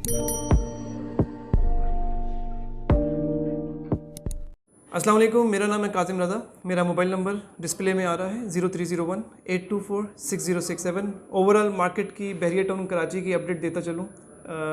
अस्सलाम वालेकुम, मेरा नाम है कासिम रज़ा। मेरा मोबाइल नंबर डिस्प्ले में आ रहा है 0301-824-6067। ओवरऑल मार्केट की बहरिया टाउन कराची की अपडेट देता चलूँ,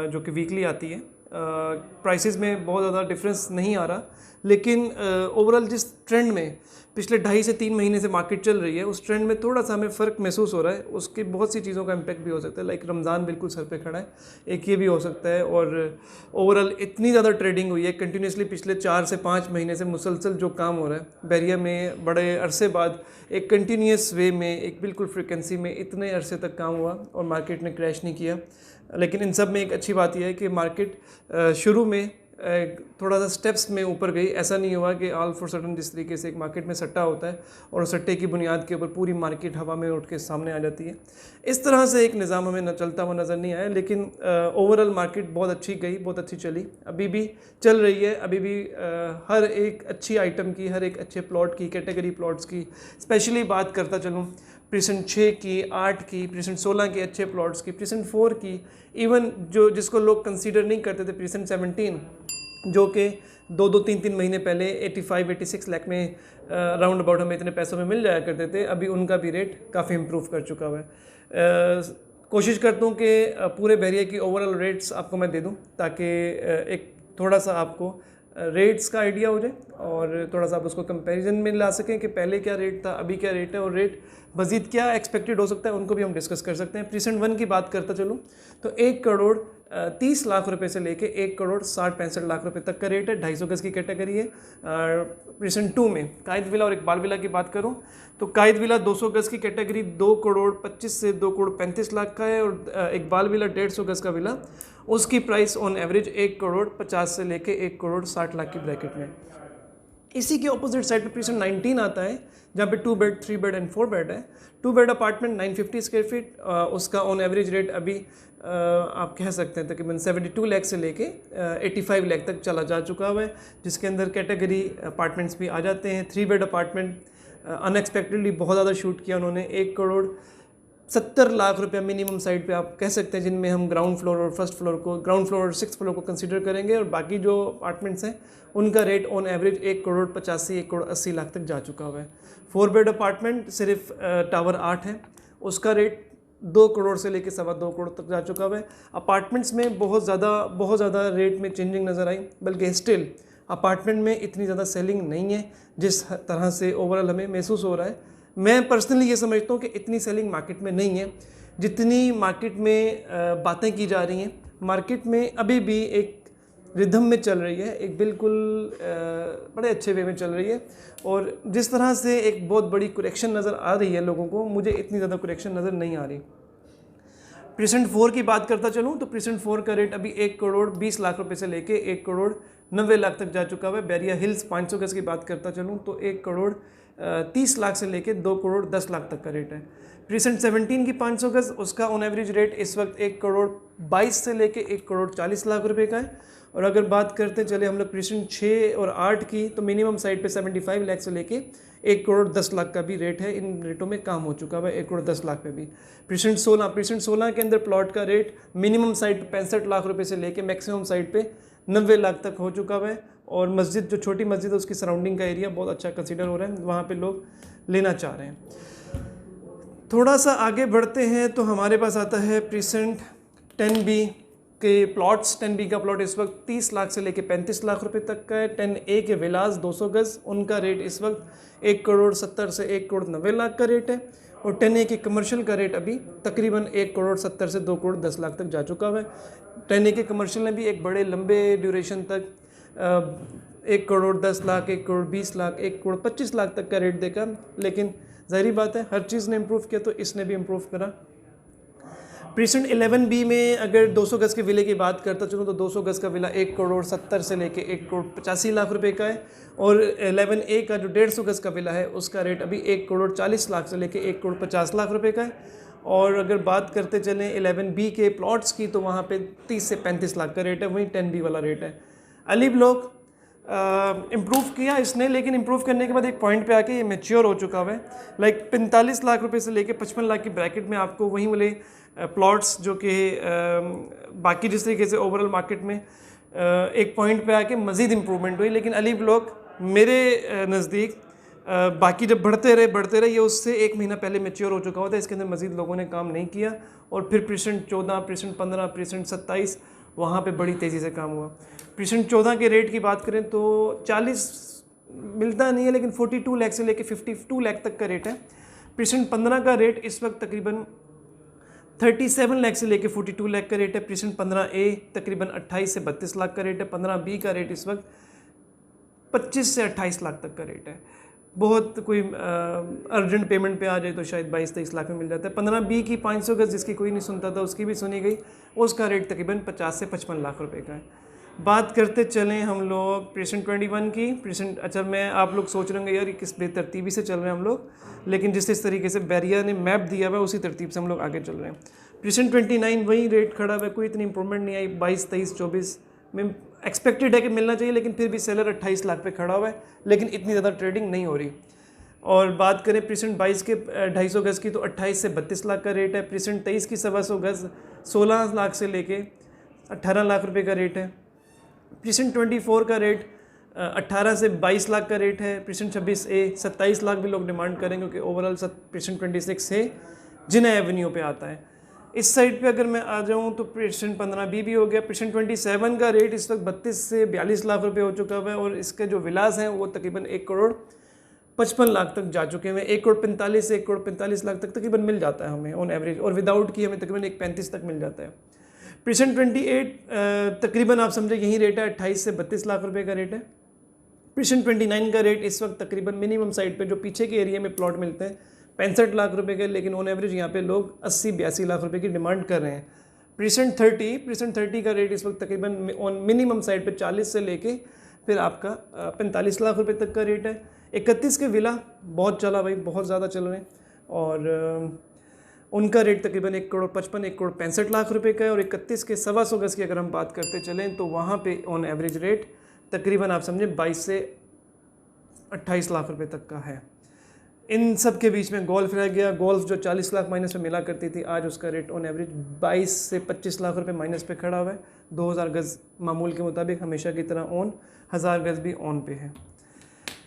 जो कि वीकली आती है। प्राइसेस में बहुत ज़्यादा डिफरेंस नहीं आ रहा, लेकिन ओवरऑल जिस ट्रेंड में पिछले 2.5 से 3 महीने से मार्केट चल रही है, उस ट्रेंड में थोड़ा सा हमें फ़र्क महसूस हो रहा है। उसकी बहुत सी चीज़ों का इम्पैक्ट भी हो सकता है, लाइक रमज़ान बिल्कुल सर पे खड़ा है, एक ये भी हो सकता है। और ओवरऑल इतनी ज़्यादा ट्रेडिंग हुई है कंटिन्यूसली पिछले 4 से 5 महीने से, मुसलसल जो काम हो रहा है बहरिया में, बड़े अरसे बाद एक कंटिन्यूस वे में, एक बिल्कुल फ्रिक्वेंसी में इतने अरसे तक काम हुआ और मार्केट ने क्रैश नहीं किया। लेकिन इन सब में एक अच्छी बात यह है कि मार्केट शुरू में थोड़ा सा स्टेप्स में ऊपर गई। ऐसा नहीं हुआ कि ऑल फॉर सडन जिस तरीके से एक मार्केट में सट्टा होता है और उस सट्टे की बुनियाद के ऊपर पूरी मार्केट हवा में उठ के सामने आ जाती है, इस तरह से एक निज़ाम हमें न चलता हुआ नज़र नहीं आया। लेकिन ओवरऑल मार्केट बहुत अच्छी गई, बहुत अच्छी चली, अभी भी चल रही है। अभी भी हर एक अच्छी आइटम की, हर एक अच्छे प्लॉट की, कैटेगरी प्लॉट्स की स्पेशली बात करता चलूँ, प्रीसेंट 6 की, 8 की, प्रीसेंट 16 के अच्छे प्लॉट्स की, प्रीसेंट 4 की, इवन जो जिसको लोग कंसीडर नहीं करते थे, प्रीसेंट 17 जो कि 2-3 महीने पहले 85-86 लाख में राउंड अबाउट हमें इतने पैसों में मिल जाया करते थे, अभी उनका भी रेट काफ़ी इम्प्रूव कर चुका हुआ है। कोशिश करता हूँ कि पूरे बहरिया की ओवरऑल रेट्स आपको मैं दे दूँ, ताकि एक थोड़ा सा आपको रेट्स का आइडिया हो जाए और थोड़ा सा आप उसको कंपैरिजन में ला सकें कि पहले क्या रेट था, अभी क्या रेट है, और रेट मज़ीद क्या एक्सपेक्टेड हो सकता है, उनको भी हम डिस्कस कर सकते हैं। प्रीसेंट 1 की बात करता चलूँ तो 1 करोड़ 30 लाख रुपए से लेके 1 करोड़ 60-65 लाख रुपए तक का रेट है। 250 गज़ की कैटेगरी है। प्रीसेंट 2 में कायद विला और इकबाल विला की बात करूं तो कायद विला 200 गज़ की कैटेगरी 2 करोड़ 25 से 2 करोड़ 35 लाख का है, और इकबाल विला 150 गज़ का विला, उसकी प्राइस ऑन एवरेज 1 करोड़ 50 से लेके 1 करोड़ 60 लाख की ब्रैकेट में। इसी के ऑपोजिट साइड पे प्रीसेंट 19 आता है, जहाँ पे 2 बेड 3 बेड एंड 4 बेड है। 2 बेड अपार्टमेंट 950 स्क्वायर फीट, उसका ऑन एवरेज रेट अभी आप कह सकते हैं तकरीबन 72 लाख से लेके 85 लाख तक चला जा चुका हुआ है, जिसके अंदर कैटेगरी अपार्टमेंट्स भी आ जाते हैं। 3 बेड अपार्टमेंट अनएक्सपेक्टेडली बहुत ज़्यादा शूट किया उन्होंने, 1 करोड़ 70 लाख रुपया मिनिमम साइड पे आप कह सकते हैं, जिनमें हम ग्राउंड फ्लोर और फर्स्ट फ्लोर को, ग्राउंड फ्लोर और 6th फ्लोर को कंसीडर करेंगे, और बाकी जो अपार्टमेंट्स हैं उनका rate on average 1 crore 85, 1 crore 80 lakh तक जा चुका हुआ है। 4 बेड अपार्टमेंट सिर्फ टावर 8 है, उसका रेट 2 करोड़ से लेकर 2.25 करोड़ तक जा चुका हुआ है। अपार्टमेंट्स में बहुत ज़्यादा रेट में चेंजिंग नज़र आई, बल्कि स्टिल अपार्टमेंट में इतनी ज़्यादा सेलिंग नहीं है जिस तरह से ओवरऑल हमें महसूस हो रहा है। मैं पर्सनली ये समझता हूँ कि इतनी सेलिंग मार्केट में नहीं है जितनी मार्केट में बातें की जा रही हैं। मार्केट में अभी भी एक रिदम में चल रही है, एक बिल्कुल बड़े अच्छे वे में चल रही है, और जिस तरह से एक बहुत बड़ी करेक्शन नज़र आ रही है लोगों को, मुझे इतनी ज़्यादा करेक्शन नज़र नहीं आ रही। प्रीसेंट 4 की बात करता चलूँ तो प्रीसेंट 4 का रेट अभी 1 करोड़ 20 लाख रुपए से लेके 1 करोड़ 90 लाख तक जा चुका है। बैरिया हिल्स 500 गज़ की बात करता चलूँ तो 1 करोड़ 30 लाख से लेके 2 करोड़ 10 लाख तक का रेट है। प्रीसेंट 17 की 500 गज़, उसका ऑन एवरेज रेट इस वक्त 1 करोड़ 22 से लेके 1 करोड़ 40 लाख रुपए का है। और अगर बात करते चले हम लोग प्रीसेंट 6 और 8 की, तो मिनिमम साइड पे 75 लाख से लेके 1 करोड़ 10 लाख का भी रेट है। इन रेटों में काम हो चुका है 1 करोड़ 10 लाख पे भी। प्रीसेंट 16 के अंदर प्लॉट का रेट मिनिमम साइड पे 65 लाख रुपए से लेके मैक्सिमम साइड पे 90 लाख तक हो चुका है। और मस्जिद, जो छोटी मस्जिद है, उसकी सराउंडिंग का एरिया बहुत अच्छा कंसीडर हो रहा है, वहाँ पे लोग लेना चाह रहे हैं। थोड़ा सा आगे बढ़ते हैं तो हमारे पास आता है प्रीसेंट 10B के प्लॉट्स। 10B का प्लॉट इस वक्त 30 लाख से लेके 35 लाख रुपए तक का है। 10A के विलास 200 गज़, उनका रेट इस वक्त 1 करोड़ 70 से 1 करोड़ 90 लाख का रेट है। और 10A के कमर्शियल का रेट अभी तकरीबन 1 करोड़ 70 से 2 करोड़ 10 लाख तक जा चुका है। 10A के कमर्शियल में भी एक बड़े लंबे ड्यूरेशन तक 1 करोड़ 10 लाख, 1 करोड़ 20 लाख, 1 करोड़ 25 लाख तक का रेट देखा। लेकिन ज़ाहिर बात है, हर चीज़ ने इम्प्रूव किया तो इसने भी इम्प्रूव करा। प्रीसेंट 11B में अगर 200 गज़ के विले की बात करता चलूँ तो 200 गज़ का विला 1 करोड़ 70 से लेके 1 करोड़ 85 लाख रुपए का है। और 11A का जो 150 गज़ का विला है, उसका रेट अभी 1 करोड़ 40 लाख से लेके 1 करोड़ 50 लाख रुपए का है। और अगर बात करते चलें 11B के प्लॉट्स की, तो वहाँ पे 30 से 35 लाख का रेट है, वहीं 10B वाला रेट है। अली ब्लॉक इम्प्रूव किया इसने, लेकिन इम्प्रूव करने के बाद एक पॉइंट पे आके ये मैच्योर हो चुका हुआ है। लाइक 45 लाख रुपए से लेके 55 लाख की ब्रैकेट में आपको वहीं वाले प्लॉट्स जो कि बाकी जिस तरीके से ओवरऑल मार्केट में एक पॉइंट पे आके मज़ीद इम्प्रूवमेंट हुई, लेकिन अली ब्लॉक मेरे नज़दीक बाकी जब बढ़ते रहे ये उससे एक महीना पहले मैच्योर हो चुका होता है। इसके अंदर मज़ीद लोगों ने काम नहीं किया और फिर प्रीसेंट 14, प्रीसेंट 15, प्रीसेंट 27 वहाँ पे बड़ी तेज़ी से काम हुआ। प्रीसेंट 14 के रेट की बात करें तो 40 मिलता नहीं है, लेकिन 42 लाख से लेके 52 लाख तक का रेट है। प्रीसेंट 15 का रेट इस वक्त तकरीबन 37 लाख से लेके 42 लाख का रेट है। प्रीसेंट 15A तकरीबन 28 से 32 लाख का रेट है। 15B का रेट इस वक्त 25 से 28 लाख तक का रेट है। बहुत कोई अर्जेंट पेमेंट पे आ जाए तो शायद 22-23 लाख में मिल जाता है। 15B की 500 गज जिसकी कोई नहीं सुनता था उसकी भी सुनी गई, उसका रेट तकरीबन 50 से 55 लाख रुपए का है। बात करते चलें हम लोग प्रीसेंट 21 की। प्रीसेंट अच्छा मैं आप लोग सोच रहे होंगे यार ये किस बेतरतीबी से चल रहे हैं हम लोग, लेकिन जिस तरीके से बैरिया ने मैप दिया हुआ है उसी तरतीब से हम लोग आगे चल रहे हैं। प्रीसेंट 29 वही रेट खड़ा हुआ है, कोई इतनी इंप्रूवमेंट नहीं आई। 22, 23, 24 में एक्सपेक्टेड है कि मिलना चाहिए, लेकिन फिर भी सेलर 28 लाख पे खड़ा हुआ है, लेकिन इतनी ज़्यादा ट्रेडिंग नहीं हो रही। और बात करें प्रीसेंट 22 के 250 गज़ की तो 28 से 32 लाख का रेट है। प्रीसेंट 23 की 125 गज़ 16 लाख से लेके 18 लाख रुपए का रेट है। प्रीसेंट 24 का रेट 18 से 22 लाख का रेट है। प्रीसेंट 26A 27 लाख भी लोग डिमांड करेंगे क्योंकि ओवरऑल प्रीसेंट 26 से जिना एवेन्यू पे आता है। इस साइड पे अगर मैं आ जाऊँ तो प्रीसेंट 15B भी हो गया। प्रीसेंट 27 का रेट इस वक्त 32 से 42 लाख रुपए हो चुका है और इसके जो विलास हैं वो तकरीबन 1 करोड़ 55 लाख तक जा चुके हैं। 1 करोड़ 45 से 1 करोड़ 45 लाख तक तकरीबन मिल जाता है हमें ऑन एवरेज, और विदाउट की हमें तकरीबन 1.35 तक मिल जाता है। प्रीसेंट 28 तकरीबन आप समझे यही रेट है, 28 से 32 लाख रुपए का रेट है। प्रीसेंट 29 का रेट इस वक्त तकरीबन मिनिमम साइड पे जो पीछे के एरिया में प्लॉट मिलते हैं 65 लाख रुपए के, लेकिन ऑन एवरेज यहाँ पे लोग 80-82 लाख रुपए की डिमांड कर रहे हैं। प्रीसेंट 30 का रेट इस वक्त तकरीबन ऑन मिनिमम साइड पे 40 से लेके फिर आपका 45 लाख रुपए तक का रेट है। 31 के विला बहुत चला भाई, बहुत ज़्यादा चल रहे हैं और उनका रेट तकरीबन 1 करोड़ 55, 1 करोड़ 65 लाख रुपए का है। और 31 के 125 गज़ की अगर हम बात करते चलें तो वहाँ पे ऑन एवरेज रेट तकरीबन आप समझें 22 से 28 लाख रुपए तक का है। इन सब के बीच में गोल्फ रह गया। गोल्फ जो 40 लाख माइनस में मिला करती थी, आज उसका रेट ऑन एवरेज 22 से 25 लाख रुपए माइनस पे खड़ा हुआ है। 2000 गज़ मामूल के मुताबिक हमेशा की तरह ऑन, 1000 गज़ भी ऑन पे है।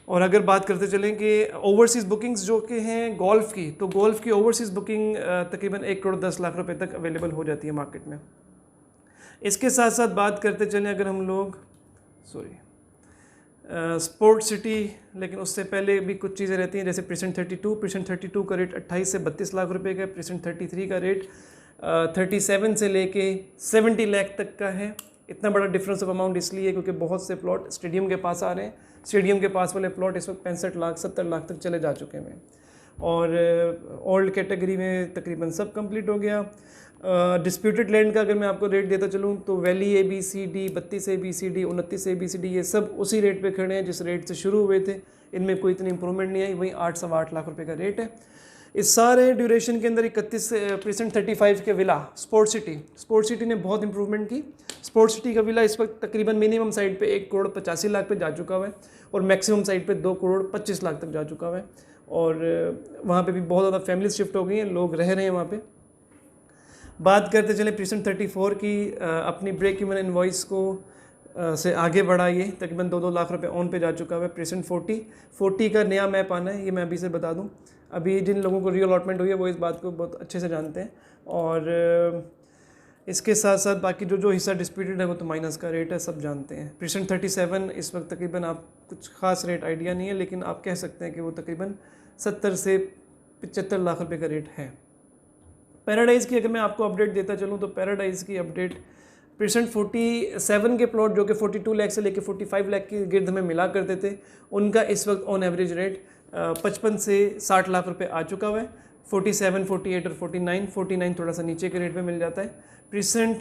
और अगर बात करते चलें कि ओवरसीज़ बुकिंग्स जो कि हैं गोल्फ की, तो गोल्फ की ओवरसीज़ बुकिंग तकरीबन 1 करोड़ 10 लाख रुपए तक अवेलेबल हो जाती है मार्केट में। इसके साथ साथ बात करते चलें अगर हम लोग स्पोर्ट सिटी, लेकिन उससे पहले भी कुछ चीज़ें रहती हैं जैसे प्रीसेंट 32 का रेट 28 से 32 लाख रुपए का है। प्रीसेंट 33 का रेट 37 से लेके 70 लाख तक का है। इतना बड़ा डिफरेंस ऑफ अमाउंट इसलिए क्योंकि बहुत से प्लॉट स्टेडियम के पास आ रहे हैं। स्टेडियम के पास वाले प्लॉट इस वक्त 65 लाख 70 लाख तक चले जा चुके हैं और ओल्ड कैटेगरी में तकरीबन सब कंप्लीट हो गया। डिस्प्यूटेड लैंड का अगर मैं आपको रेट देता चलूँ तो वैली ABCD 32 ABCD 29 ABCD ये सब उसी रेट पे खड़े हैं जिस रेट से शुरू हुए थे। इनमें कोई इतनी इंप्रूवमेंट नहीं आई, वही 8-8 लाख रुपए का रेट है। इस सारे ड्यूरेशन के अंदर 31% के विला स्पोर्ट सिटी ने बहुत इंप्रूवमेंट की। स्पोर्ट सिटी का विला इस वक्त तकरीबन मिनिमम साइड पे 1 करोड़ 85 लाख पे जा चुका हुआ है और मैक्सिमम साइड पे 2 करोड़ 25 लाख तक जा चुका हुआ है। और वहाँ पे भी बहुत ज़्यादा फैमिलीज शिफ्ट हो गई हैं, लोग रह रहे हैं वहाँ पे। बात करते चले प्रीसेंट 34 की, अपनी ब्रेक इवन इनवॉइस को से आगे बढ़ा, ये तकरीबन 2-2 लाख रुपए ऑन पे जा चुका है। प्रीसेंट 40 का नया मैप आना है, ये मैं अभी से बता दूं। अभी जिन लोगों को रीअलॉटमेंट हुई है वो इस बात को बहुत अच्छे से जानते हैं। और इसके साथ साथ बाकी जो हिस्सा डिस्प्यूटेड है वो तो माइनस का रेट है, सब जानते हैं। प्रीसेंट 37 इस वक्त तकरीबन आप कुछ खास रेट आइडिया नहीं है, लेकिन आप कह सकते हैं कि वो तकरीबन 70 से 75 लाख रुपए का रेट है। पैराडाइज़ की अगर मैं आपको अपडेट देता चलूँ तो पैराडाइज़ की अपडेट प्रीसेंट 47 के प्लॉट जो कि 42 लाख से लेके 45 लाख के गिर्द में मिला करते थे, उनका इस वक्त ऑन एवरेज रेट 55 से 60 लाख रुपए आ चुका हुआ है। 47, 48 और 49 थोड़ा सा नीचे के रेट पे मिल जाता है। प्रीसेंट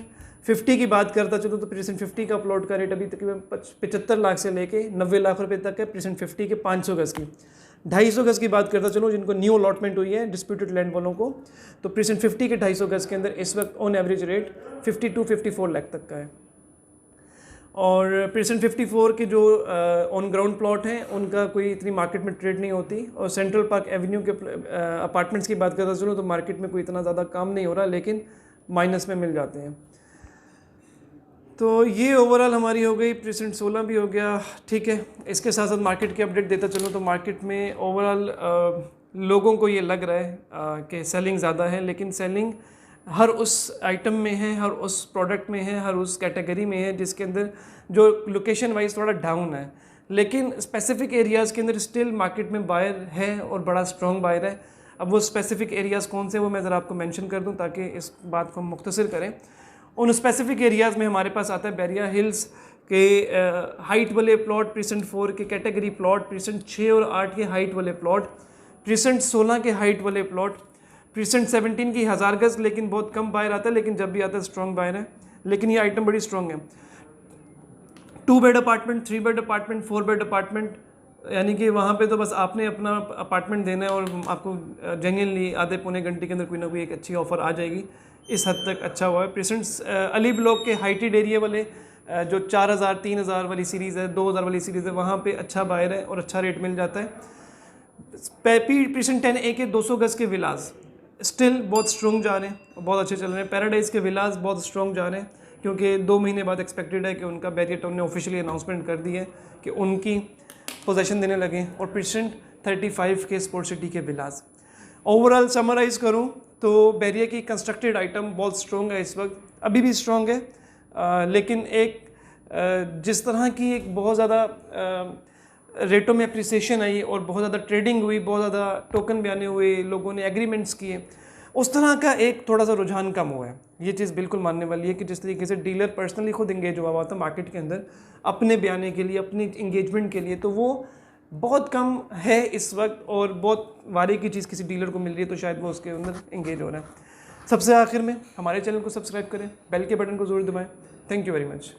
50 की बात करता चलो तो प्रीसेंट 50 का प्लॉट का रेट अभी तकरीबन 75 लाख से लेके 90 लाख रुपए तक है। प्रीसेंट 50 के 500 गज़ की 250 गज़ की बात करता चलो जिनको न्यू अलॉटमेंट हुई है डिस्प्यूटेड लैंड वालों को, तो प्रीसेंट 50 के 250 गज़ के अंदर इस वक्त ऑन एवरेज रेट 52-54 लाख तक का है। और प्रेसेंट 54 के जो ऑन ग्राउंड प्लॉट हैं उनका कोई इतनी मार्केट में ट्रेड नहीं होती। और सेंट्रल पार्क एवेन्यू के अपार्टमेंट्स की बात करता चलो तो मार्केट में कोई इतना ज़्यादा काम नहीं हो रहा, लेकिन माइनस में मिल जाते हैं। तो ये ओवरऑल हमारी हो गई, प्रेसेंट 16 भी हो गया, ठीक है। इसके साथ साथ मार्केट की अपडेट देता चलूँ तो मार्केट में ओवरऑल लोगों को ये लग रहा है कि सेलिंग ज़्यादा है, लेकिन सेलिंग हर उस आइटम में है, हर उस प्रोडक्ट में है, हर उस कैटेगरी में है जिसके अंदर जो लोकेशन वाइज थोड़ा डाउन है, लेकिन स्पेसिफिक एरियाज़ के अंदर स्टिल मार्केट में बायर है और बड़ा स्ट्रॉन्ग बायर है। अब वो स्पेसिफिक एरियाज़ कौन से वो मैं ज़रा आपको मेंशन कर दूं ताकि इस बात को हम मुख्तसर करें। उन स्पेसिफिक एरियाज़ में हमारे पास आता है बैरिया हिल्स के हाइट वाले प्लॉट, प्रेसेंट 4 के कैटेगरी प्लॉट, प्रेसेंट 6 और 8 के हाइट वाले प्लॉट, प्रेसेंट 16 के हाइट वाले प्लॉट, प्रेसेंट 17 की 1000 गज, लेकिन बहुत कम बायर आता है, लेकिन जब भी आता है स्ट्रॉन्ग बायर है, लेकिन ये आइटम बड़ी स्ट्रॉन्ग है। 2 bed apartment, 3 bed apartment, 4 bed apartment, यानी कि वहाँ पे तो बस आपने अपना अपार्टमेंट देना है और आपको जेन्युइनली आधे पौने घंटे के अंदर कोई ना कोई एक अच्छी ऑफ़र आ जाएगी। इस हद तक अच्छा हुआ है। प्रेसेंट अली ब्लॉक के हाइटेड एरिया वाले जो 4000 3000 वाली सीरीज़ है, 2000 वाली सीरीज़ है, वहाँ पे अच्छा बायर है और अच्छा रेट मिल जाता है। प्रेसेंट 10A के 200 गज के विलास स्टिल बहुत स्ट्रॉन्ग जा रहे हैं, बहुत अच्छे चल रहे हैं। पैराडाइज के विलास बहुत स्ट्रॉन्ग जा रहे हैं क्योंकि 2 महीने बाद एक्सपेक्टेड है कि उनका बैरियर टाउन ने ऑफिशियली अनाउंसमेंट कर दी है कि उनकी पोजीशन देने लगे। और प्रेसेंट 35 के स्पोर्ट सिटी के विलास। ओवरऑल समराइज़ करूं तो बैरियर की कंस्ट्रक्टेड आइटम बहुत स्ट्रॉन्ग है, इस वक्त अभी भी स्ट्रॉन्ग है, लेकिन एक जिस तरह की एक बहुत ज़्यादा रेटों में अप्रिसिएशन आई और बहुत ज़्यादा ट्रेडिंग हुई, बहुत ज़्यादा टोकन बयाने हुए, लोगों ने एग्रीमेंट्स किए, उस तरह का एक थोड़ा सा रुझान कम हुआ है। ये चीज़ बिल्कुल मानने वाली है कि जिस तरीके से डीलर पर्सनली खुद इंगेज हुआ था मार्केट के अंदर अपने बयाने के लिए, अपनी इंगेजमेंट के लिए, तो वो बहुत कम है इस वक्त और बहुत वारे की चीज़ किसी डीलर को मिल रही है तो शायद वो उसके अंदर इंगेज हो रहा है। सबसे आखिर में हमारे चैनल को सब्सक्राइब करें, बेल के बटन को ज़रूर दबाएं। Thank you very much.